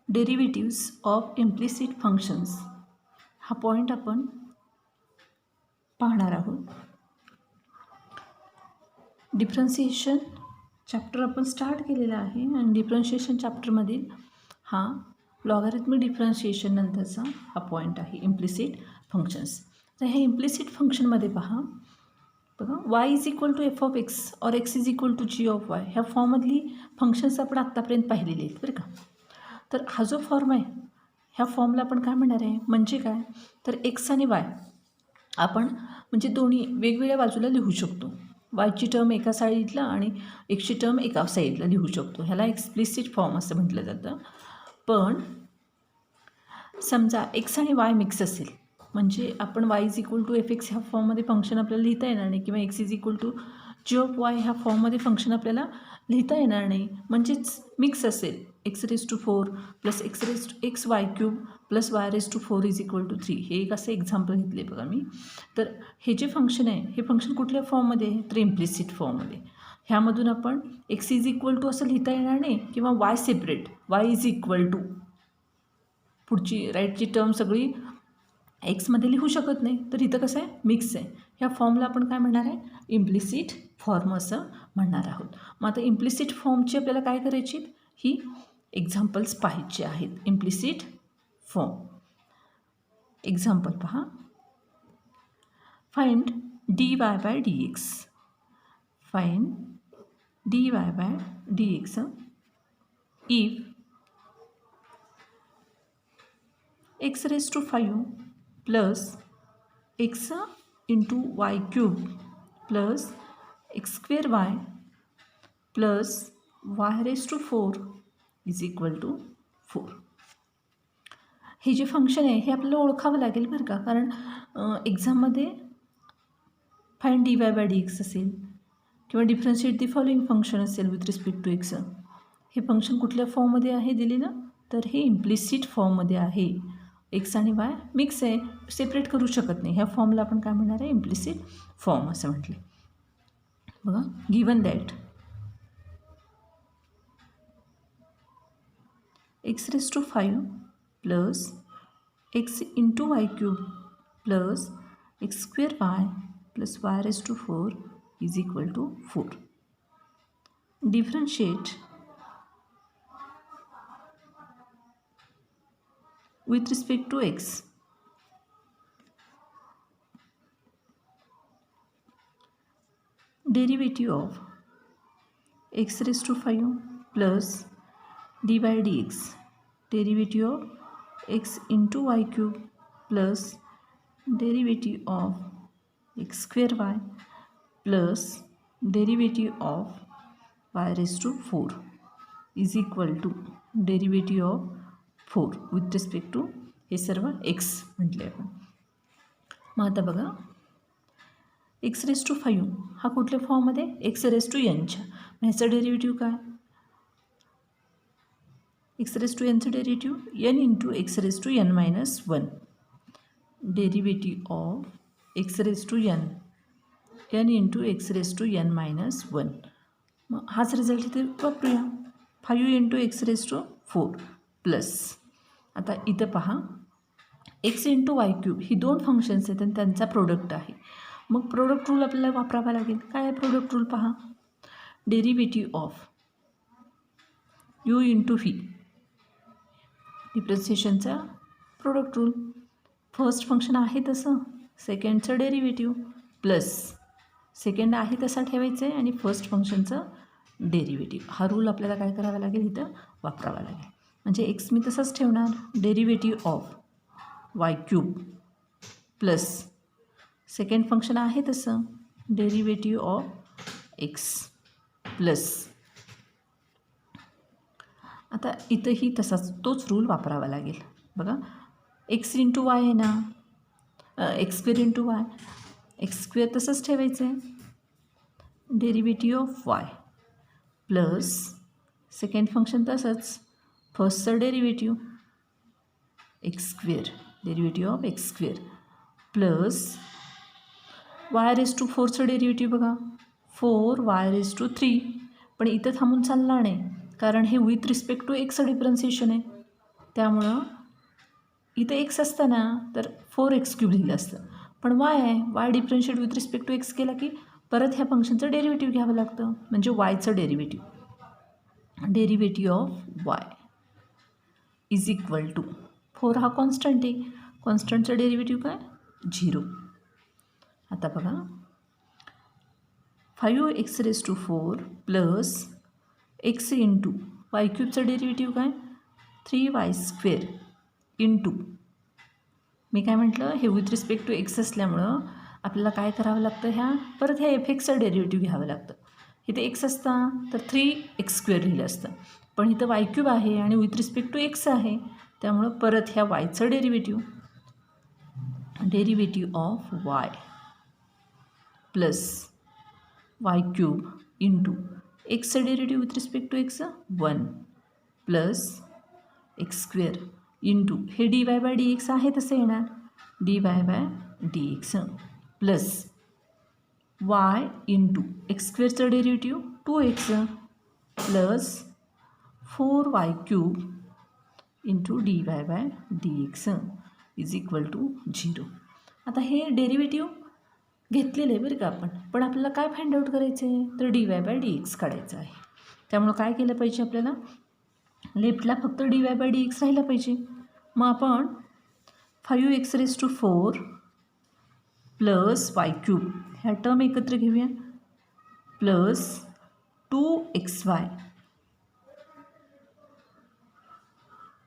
डेरिव्हेटिव्स of implicit functions हा point आपण पाहणार आहोत. डिफरन्शिएशन चॅप्टर आपण स्टार्ट केलेला आहे आणि डिफरन्शिएशन चॅप्टरमधील हा लॉगॅरिथमिक डिफरन्शिएशन नंतरचा हा पॉईंट आहे इम्प्लिसिट फंक्शन्स. तर हे इम्प्लिसिट फंक्शनमध्ये पहा बघा, y is equal to f of x और x is equal to g of y ह्या फॉर्ममधली फंक्शन्स आपण आत्तापर्यंत पाहिलेली आहेत बरं का. तर हा जो फॉर्म आहे ह्या फॉर्मला आपण काय म्हणणार आहे म्हणजे काय तर एक्स आणि वाय आपण म्हणजे दोन्ही वेगवेगळ्या बाजूला लिहू शकतो. वायची टर्म एका साईडला आणि एक्सची टर्म एका साईडला लिहू शकतो. ह्याला एक्सप्लिसिट फॉर्म असं म्हटलं जातं. पण समजा एक्स आणि वाय मिक्स असेल म्हणजे आपण y is equal to f x ह्या फॉर्ममध्ये फंक्शन आपल्याला लिहिता येणार नाही किंवा x is equal to g of y ह्या फॉर्ममध्ये फंक्शन आपल्याला लिहिता येणार नाही. म्हणजेच मिक्स असेल x raise to 4 plus x y cube plus y raise to 4 is equal to 3 हे एक असं एक्झाम्पल घेतले बघा मी. तर हे जे फंक्शन आहे हे फंक्शन कुठल्या फॉर्ममध्ये आहे तर इम्प्लिसिट फॉर्ममध्ये. ह्यामधून आपण एक्स इज इक्वल टू असं लिहिता येणार नाही किंवा y separate y is equal to पुढची राईटची टर्म सगळी एक्समध्ये लिहू शकत नाही. तर इथं कसं आहे मिक्स आहे. ह्या फॉर्मला आपण काय म्हणणार आहे इम्प्लिसिट फॉर्म असं म्हणणार आहोत. मग आता इम्प्लिसिट फॉर्मची आपल्याला काय करायची ही एक्झाम्पल्स पाहायचे आहेत. इम्प्लिसिट फॉर्म एक्झाम्पल पहा. Find dy by dx. Find dy by dx if x raised to 5 plus x into y cube plus x square y plus y raised to 4 is equal to 4. हे जे function आहे हे आपल्याला ओळखावं लागेल बरं का. कारण एक्झाममध्ये फाइंड dy बाय dx असेल किंवा डिफरन्शिएट दी फॉलोइंग फंक्शन असेल विथ रिस्पेक्ट टू एक्स. हे फंक्शन कुठल्या फॉर्ममध्ये आहे दिलेलं तर हे इम्प्लिसिट फॉर्ममध्ये आहे. एक्स आणि वाय मिक्स आहे सेपरेट करू शकत नाही. ह्या फॉर्मला आपण काय म्हणणार आहे इम्प्लिसिट फॉर्म असं म्हटले बघा. Given that x raise to 5 plus x into y cube plus x square y plus y raise to 4 is equal to 4. Differentiate with respect to x. Derivative of x raised to 5 plus d by dx. Derivative of x into y cube plus derivative of x square y plus derivative of y raised to 4 is equal to derivative of 4 with respect to हे सर्व x म्हटले आपण. मग आता बघा x raise to 5 हा कुठल्या फॉर्ममध्ये एक्स रेस टू एनच्या. ह्याचं डेरिव्हेटिव्ह काय एक्स रेस टू एनचं derivative n into x raise to n minus 1. Derivative of x raise to n into x raise to n minus 1. मग हाच रिझल्ट इथे वापरूया 5 into x raise to 4 plus आता इथं पहा एक्स इंटू वाय क्यूब ही दोन फंक्शन्स आहेत आणि त्यांचा प्रोडक्ट आहे. मग प्रोडक्ट रूल आपल्याला वापरावा लागेल. काय आहे प्रोडक्ट रूल पहा. Derivative of u into v डिफरन्शिएशनचा प्रोडक्ट रूल. फर्स्ट फंक्शन आहे तसं सेकंडचं डेरिव्हेटिव्ह प्लस सेकंड आहे तसा ठेवायचं आहे आणि फर्स्ट फंक्शनचं डेरिव्हेटिव्ह. हा रूल आपल्याला काय करावा लागेल इथं वापरावा लागेल. म्हणजे एक्स मी तसंच ठेवणार derivative of Y cube plus second function आहे तसं डेरिव्हेटिव्ह ऑफ एक्स प्लस. आता इथंही तसाच तोच रूल वापरावा लागेल बघा. एक्स इंटू वाय आहे ना x square into y x square तसंच ठेवायचं आहे derivative of y plus second function तसंच फर्स्टचं derivative x square derivative of x square plus y raise to 4चं डेरिव्हेटिव्ह बघा 4 वाय रेस टू 3. पण इथं थांबून चालणार नाही कारण हे विथ रिस्पेक्ट टू एक्सचं डिफरन्सिएशन आहे. त्यामुळं इथं एक्स असतं ना तर 4x³ लिहिलं असतं, पण वाय आहे, y differentiate with respect to x केला की परत ह्या फंक्शनचं डेरिव्हेटिव्ह घ्यावं लागतं, म्हणजे वायचं derivative of y is equal to 4 हा कॉन्स्टंट आहे, कॉन्स्टंटचं डेरिव्हेटिव्ह काय 0. आता बघा 5x⁴ plus x into y³ derivative काय 3y² इंटू, मी काय म्हटलं हे विथ रिस्पेक्ट टू एक्स असल्यामुळं आपल्याला काय करावं लागतं, परत ह्या f(x)चं डेरिव्हेटिव्ह घ्यावं लागतं. इथे एक्स असता तर 3x² लिहिलं असतं, पण इथं y³ आहे आणि विथ रिस्पेक्ट टू एक्स आहे, त्यामुळं परत ह्या वायचं derivative of y plus y³ into एक्सचं derivative with respect to x 1 plus x² into हे dy/dx आहे तसं येणार dy/dx plus y into x² derivative 2x plus 4y³ into dy/dx is equal to 0. आता हे डेरिव्हेटिव्ह घेतलेलं आहे बरं का आपण, पण आपल्याला काय फाइंड आउट करायचं आहे तर dy/dx काढायचं आहे. त्यामुळं काय केलं पाहिजे आपल्याला, लेफ्टला फक्त dy/dx राहिला पाहिजे. मग आपण 5x⁴ प्लस y³ ह्या टर्म एकत्र घेऊया प्लस 2xy.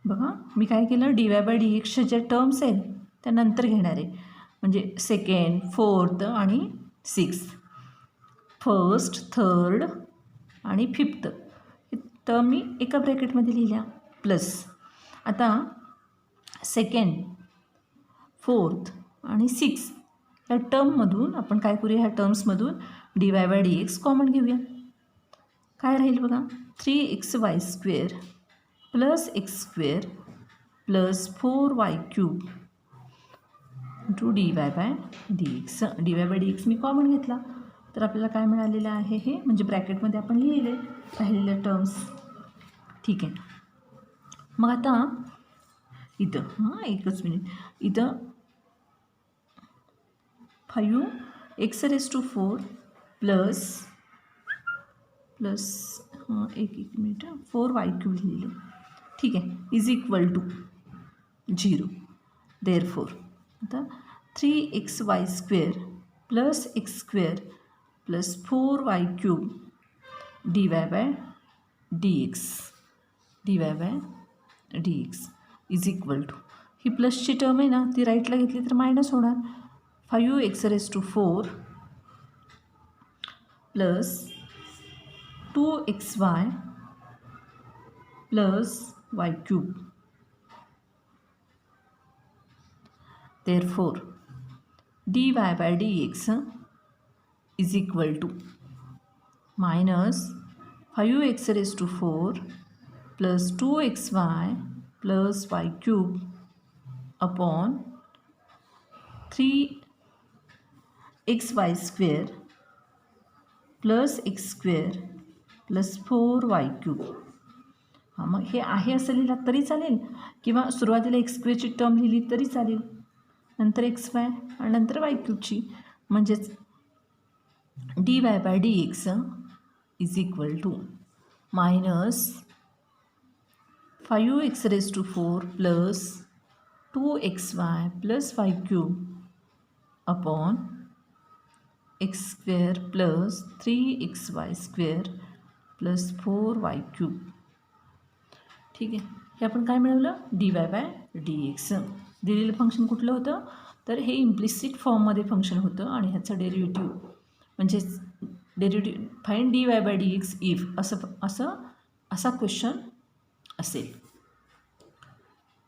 बघा मी काय केलं, dy/dxच्या ज्या टर्म्स आहेत त्या नंतर घेणार आहे, म्हणजे 2nd, 4th आणि 6th, 1st, 3rd आणि 5th हे टर्म मी एका ब्रॅकेटमध्ये लिहिल्या प्लस आता 2nd, 4th आणि 6th या टर्ममधून आपण काय करूया, ह्या टर्म्समधून dy/dx कॉमन घेऊया. काय राहील बघा 3xy² plus x² plus 4y³ into dy/dx. dy/dx मी कॉमन घेतला तर आपल्याला काय मिळालेलं आहे, हे म्हणजे ब्रॅकेटमध्ये आपण लिहिले राहिलेल्या टर्म्स. ठीक आहे, मग आता इथं एकच मिनिट, इथं 5x⁴ प्लस एक मिनिट 4y³ लिहिलं, ठीक आहे, इज इक्वल टू 0. देअरफॉर आता 3xy² plus x² plus 4y³ dy/dx is equal to, ही प्लसची टर्म आहे ना ती राईटला घेतली तर मायनस होणार, 5x⁴ plus 2xy plus y³. Therefore, dy/dx is equal to minus 5x⁴ plus 2xy plus y³ upon 3xy² plus x² plus 4y³. मग हे आहे असं लिहिलं तरी चालेल किंवा सुरुवातीला x² टर्म लिहिली तरी चालेल, नंतर xy आणि नंतर y³ची, म्हणजेच dy/dx is equal to minus 5x⁴ plus 2xy plus y³ upon x² plus 3xy² plus 4y³. ठीक आहे, हे आपण काय मिळवलं dy/dx. दिलेलं फंक्शन कुठलं होतं तर हे इम्प्लिसिट फॉर्ममध्ये फंक्शन होतं आणि ह्याचं डेरिव्हेटिव्ह म्हणजेच फाइंड dy/dx इफ असा क्वेश्चन असेल.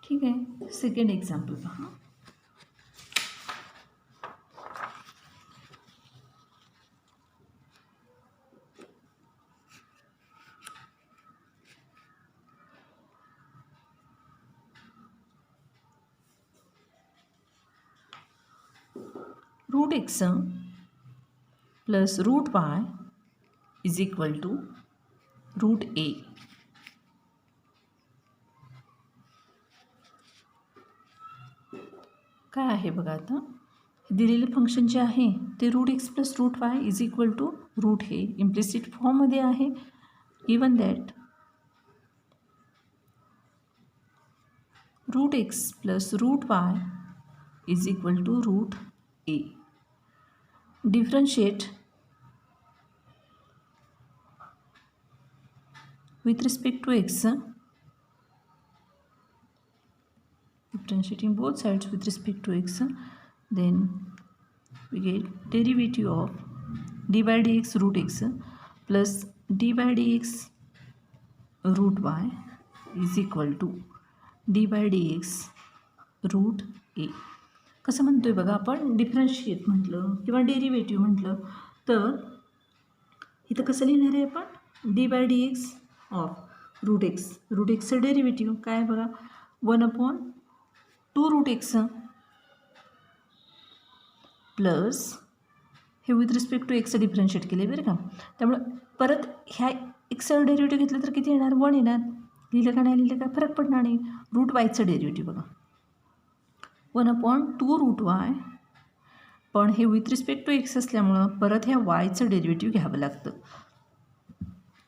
ठीक आहे, सेकंड एक्झाम्पल पहा. √x plus √y is equal to √a. काय आहे बघा आता, दिलेले फंक्शन जे आहे ते root x plus root y is equal to root हे इम्प्लिसिट फॉर्ममध्ये आहे. Given that root x plus root y is equal to root a. Differentiate with respect to x, differentiating both sides with respect to x, then we get derivative of dy dx root x plus dy dx root y is equal to dy dx root a. कसं म्हणतोय बघा आपण, differentiate म्हटलं किंवा derivative म्हटलं तर इथं कसं लिहिणार आहे आपण, d by D x of root एक्सचं डेरिव्हेटिव्ह काय आहे बघा, 1/2 रूट एक्स प्लस हे विथ रिस्पेक्ट टू एक्सचं डिफरन्शिएट केले बरं का. त्यामुळं परत ह्या एक्सचं डेरिव्हेटिव्ह घेतलं तर किती येणार, 1 येणार. लिहिलं का नाही लिहिलं का फरक पडणार नाही. रूट वायचं डेरिव्हेटिव्ह बघा 1/2 रूट वाय, पण हे विथ रिस्पेक्ट टू एक्स असल्यामुळं परत ह्या वायचं डेरिव्हेटिव्ह घ्यावं लागतं.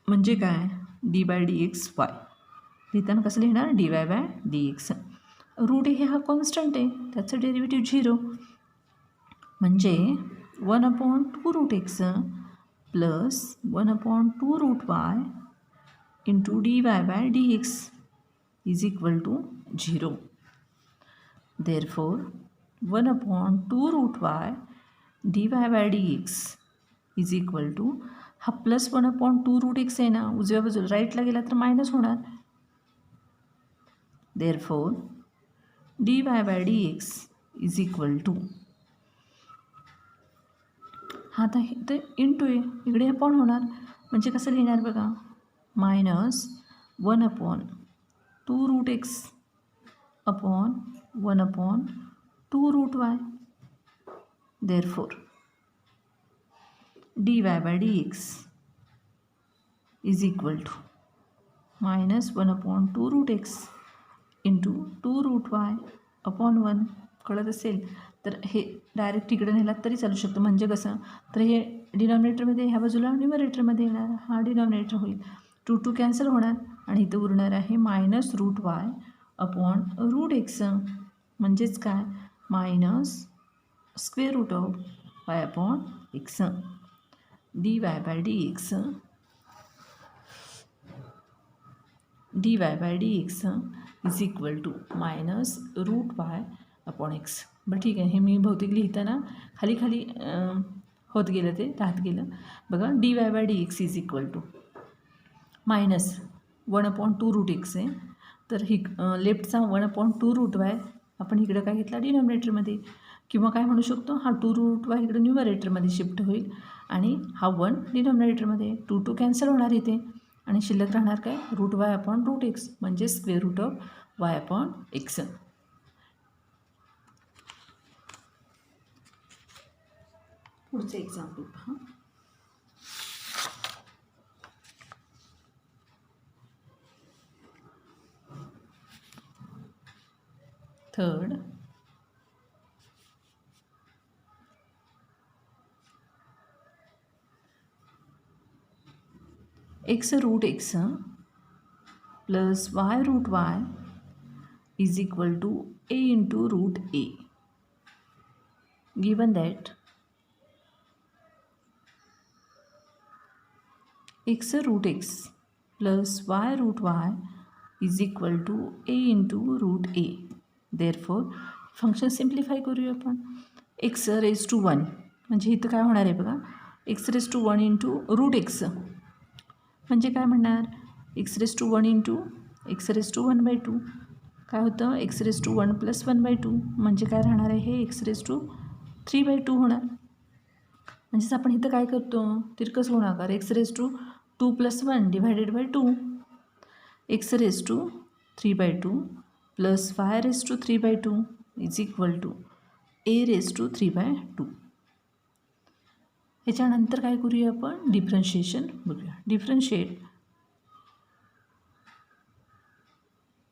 म्हणजे काय, d by D x y. लिहिताना कसं लिहिणार, d y by D x. Root हे हा कॉन्स्टंट आहे, त्याचं डेरिव्हेटिव्ह 0. म्हणजे 1/2 root x plus 1/2 root y into d y by D x is equal to 0. Therefore 1/2 root y d y by D x is equal to, हा plus 1/2 root x आहे ना, उजव्या बाजूला राईटला गेला तर मायनस होणार. Therefore d y by D x is equal to, हा आता इथे इंटू आहे, इकडे अपॉन होणार. म्हणजे कसं लिहिणार बघा, minus 1/2 root x upon 1/2 root y. Therefore dy by dx is equal to minus 1/2 root x into 2 root y upon 1. कळत असेल तर हे डायरेक्ट इकडे नेलात तरी चालू शकतं. म्हणजे कसं, तर हे डिनॉमिनेटरमध्ये ह्या बाजूला न्यूमरेटरमध्ये येणार, हा डिनॉमिनेटर होईल, 2 कॅन्सल होणार आणि इथं उरणार आहे minus root y upon root x. म्हणजेच काय, minus square root of y upon x. D y by D x is equal to minus root y upon x. बरं ठीक आहे, हे मी भौतिक लिहिताना खाली खाली होत गेलं, ते राहत गेलं बघा. D y by D x is equal to minus 1/2 root x आहे, तर ही लेफ्टचा 1/2 रूट वाय आपण इकडं काय घेतला, डिनॉमिनेटरमध्ये, किंवा काय म्हणू शकतो, हा 2 रूट वाय इकडं न्यूमरेटरमध्ये शिफ्ट होईल आणि हा 1 डिनॉमिनेटरमध्ये. 2 कॅन्सल होणार इथे आणि शिल्लक राहणार काय, root y upon root x, म्हणजे square root of y upon x. पुढचे एक्झाम्पल पहा. Third, x root x plus y root y is equal to a into root a. Given that x root x plus y root y is equal to a into root a. Therefore function simplify करूया आपण. x raised to 1 म्हणजे इथं काय होणार आहे बघा, x raised to 1 into root x. म्हणजे काय म्हणणार, x raised to 1 into x raised to 1/2 काय होतं, x raised to 1 प्लस 1/2 म्हणजे काय राहणार आहे, हे x raised to 3/2 होणार. म्हणजेच आपण इथं काय करतो, तिरकस गुणाकार x raised to 2 plus 1 divided by 2, x raised to 3/2 plus y raised to 3/2 is equal to a raised to 3/2. ह्याच्यानंतर काय करूया आपण, डिफरन्शिएशन बघूया. Differentiate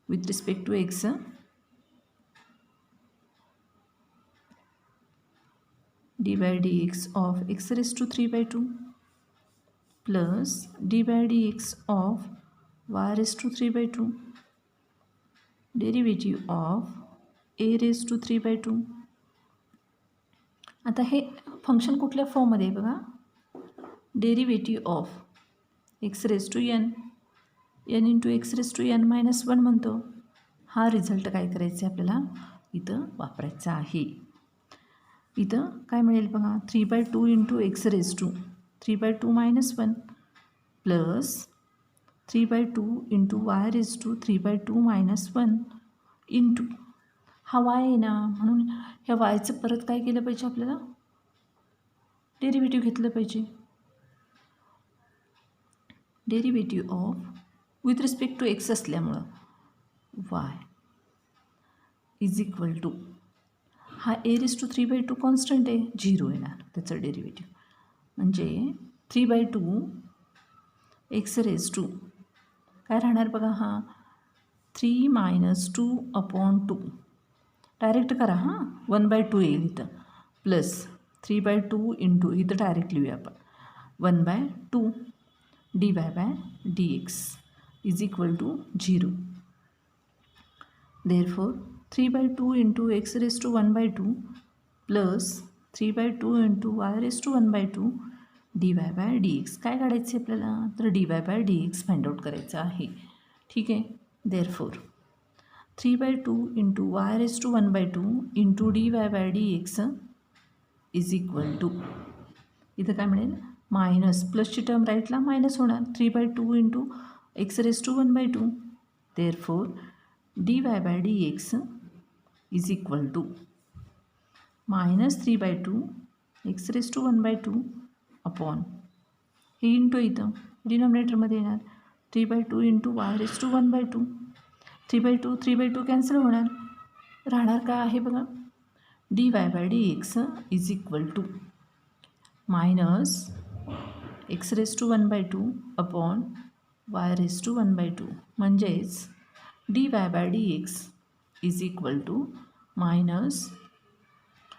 with respect to x d by D x of x raise to 3/2 plus d by D x of y raise to 3/2 derivative of a raise to 3/2. आता हे function कुठल्या फॉर्ममध्ये आहे बघा, derivative of x raise to n into x raise to n minus 1 म्हणतो. हा result काय करायचा आहे आपल्याला इथं वापरायचा आहे. इथं काय मिळेल बघा, 3/2 into x raise to 3/2 minus 1 plus 3/2 into y raise to 3/2 minus 1 into हा वाय आहे ना, म्हणून ह्या वायचं परत काय केलं पाहिजे आपल्याला, डेरिव्हेटिव्ह घेतलं पाहिजे. Derivative of with respect to x असल्यामुळं वाय इज इक्वल टू हा ए रेज टू 3/2 कॉन्स्टंट आहे, 0 येणार त्याचं डेरिव्हेटिव्ह. म्हणजे 3/2 एक्स रेज टू काय राहणार बघा, हा 3 मायनस 2/2 डायरेक्ट करा हां, 1/2 येईल इथं प्लस 3/2 इंटू इथं डायरेक्ट लिहूया आपण 1/2 d y by D x is equal to 0. Therefore 3/2 into x raise to 1/2 plus 3/2 into y raise to 1/2 d y by D x. काय काढायचं आहे आपल्याला, तर डी वाय बाय डी एक्स फाइंड आउट करायचं आहे. ठीक आहे. Therefore 3/2 into y raise to 1/2 into d y by D x is equal to इथं काय मिळेल, मायनस प्लसची टर्म राईटला मायनस होणार, 3/2 into x raise to 1/2. Therefore d y by D x is equal to minus 3/2 x raise to 1/2 upon हे into इथं डिनॉमिनेटरमध्ये येणार 3/2 into y raise to 1/2. 3/2 cancel होणार, राहणार काय आहे बघा, d y by D x is equal to minus x raise to 1/2 upon y raise to 1/2. म्हणजेच d y by D x is equal to minus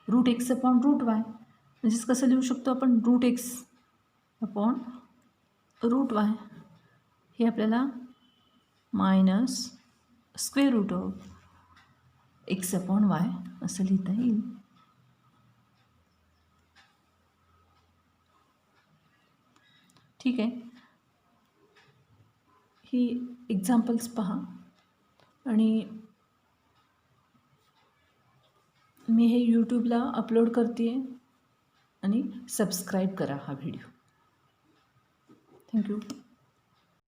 root x upon root y. म्हणजेच कसं लिहू शकतो आपण, root x upon root y. हे आपल्याला minus square root of x upon y असं लिहिता येईल. ठीक आहे. ही एक्झाम्पल्स पहा आणि मी हे यूट्यूबला अपलोड करते आहे आणि सबस्क्राईब करा हा व्हिडिओ. थँक्यू.